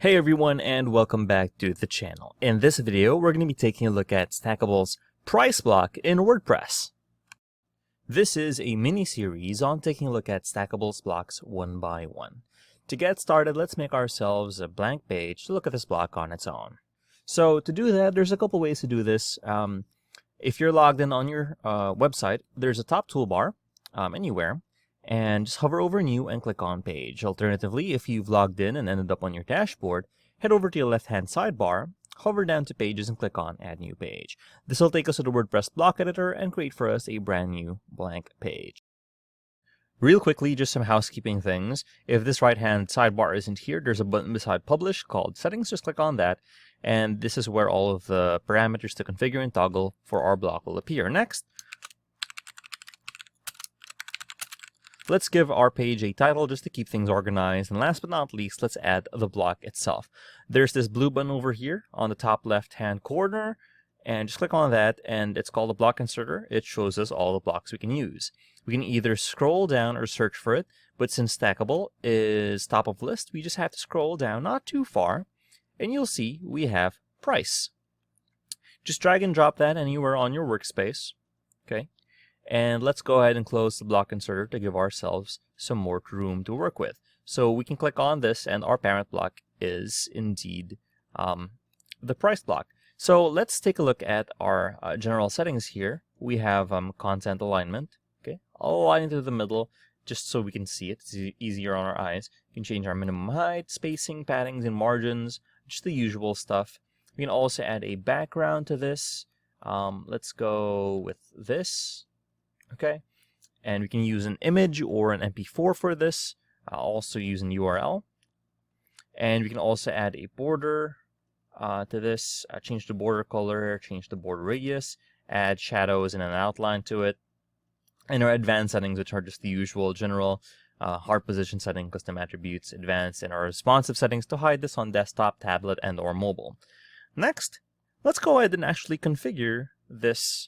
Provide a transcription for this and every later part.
Hey everyone, and welcome back to the channel. In this video, we're going to be taking a look at Stackable's price block in WordPress. This is a mini-series on taking a look at Stackable's blocks one by one. To get started, let's make ourselves a blank page to look at this block on its own. So to do that, there's a couple ways to do this. If you're logged in on your website, there's a top toolbar anywhere. And just hover over New and click on Page. Alternatively, if you've logged in and ended up on your dashboard, head over to your left-hand sidebar, hover down to Pages and click on Add New Page. This will take us to the WordPress block editor and create for us a brand new blank page. Real quickly, just some housekeeping things. If this right-hand sidebar isn't here, there's a button beside Publish called Settings. Just click on that, and this is where all of the parameters to configure and toggle for our block will appear. Next, let's give our page a title just to keep things organized. And last but not least, let's add the block itself. There's this blue button over here on the top left-hand corner, and just click on that, and it's called a block inserter. It shows us all the blocks we can use. We can either scroll down or search for it, but since Stackable is top of list, we just have to scroll down not too far, and you'll see we have price. Just drag and drop that anywhere on your workspace, okay? And let's go ahead and close the block inserter to give ourselves some more room to work with. So we can click on this, and our parent block is indeed the price block. So let's take a look at our general settings here. We have content alignment. Okay, I'll align it to the middle just so we can see it. It's easier on our eyes. We can change our minimum height, spacing, paddings, and margins, just the usual stuff. We can also add a background to this. Let's go with this. Okay, and we can use an image or an MP4 for this. I'll also use an URL. And we can also add a border to this, change the border color, change the border radius, add shadows and an outline to it. And our advanced settings, which are just the usual general hard position setting, custom attributes, advanced, and our responsive settings to hide this on desktop, tablet, and or mobile. Next, let's go ahead and actually configure this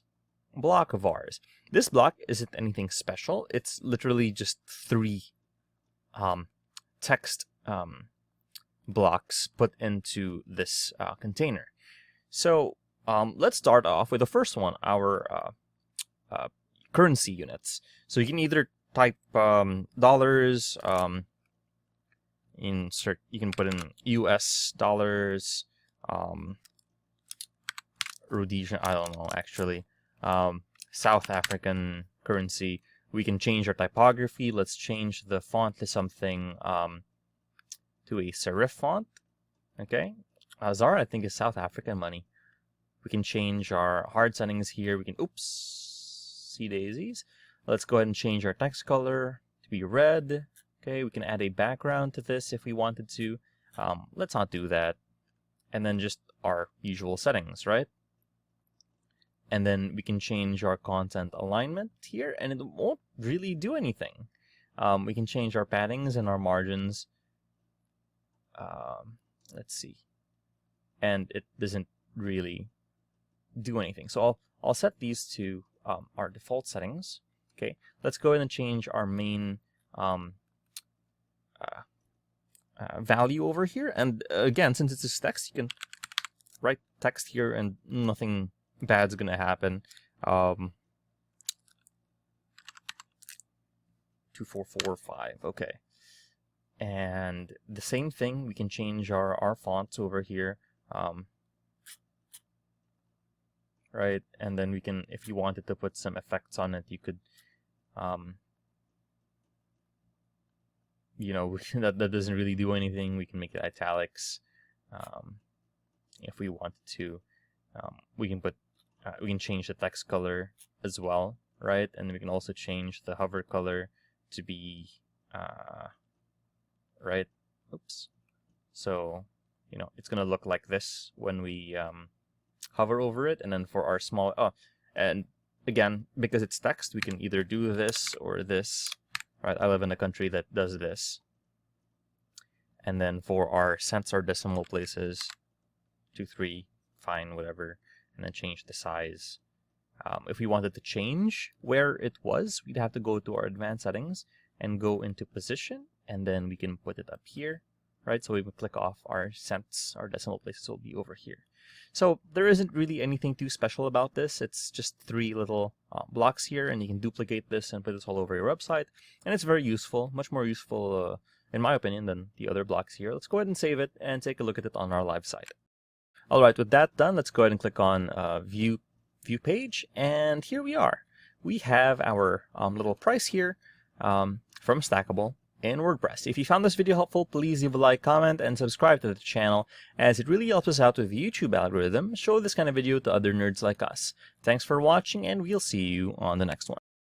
block of ours. This block isn't anything special. It's literally just three text blocks put into this container. So let's start off with the first one, our currency units. So you can either type dollars, insert, you can put in US dollars, Rhodesian, I don't know actually, South African currency. We can change our typography. Let's change the font to something to a serif font. Okay, Zara I think is South African money. We can change our hard settings here. We can see daisies. Let's go ahead and change our text color to be red. Okay, we can add a background to this if we wanted to. Let's not do that. And then just our usual settings, right? And then we can change our content alignment here, and it won't really do anything. We can change our paddings and our margins. Let's see. And it doesn't really do anything. So I'll set these to our default settings. Okay, let's go ahead and change our main value over here. And again, since it's just text, you can write text here and nothing bad's gonna happen. 2445. Okay, and the same thing, we can change our fonts over here, right? And then we can, if you wanted to put some effects on it, you could you know, that doesn't really do anything. We can make it italics if we wanted to. We can put we can change the text color as well, right? And we can also change the hover color to be right. Oops. So you know, it's gonna look like this when we hover over it. And then for our small and again, because it's text, we can either do this or this, right? I live in a country that does this. And then for our cents or decimal places, 2, 3, fine, whatever. And then change the size. If we wanted to change where it was, we'd have to go to our advanced settings and go into position, and then we can put it up here, right? So we would click off, our cents, our decimal places will be over here. So there isn't really anything too special about this. It's just 3 little blocks here, and you can duplicate this and put this all over your website. And it's very useful, much more useful, in my opinion, than the other blocks here. Let's go ahead and save it and take a look at it on our live site. All right, with that done, let's go ahead and click on View Page, and here we are. We have our little price here from Stackable in WordPress. If you found this video helpful, please leave a like, comment, and subscribe to the channel, as it really helps us out with the YouTube algorithm. Show this kind of video to other nerds like us. Thanks for watching, and we'll see you on the next one.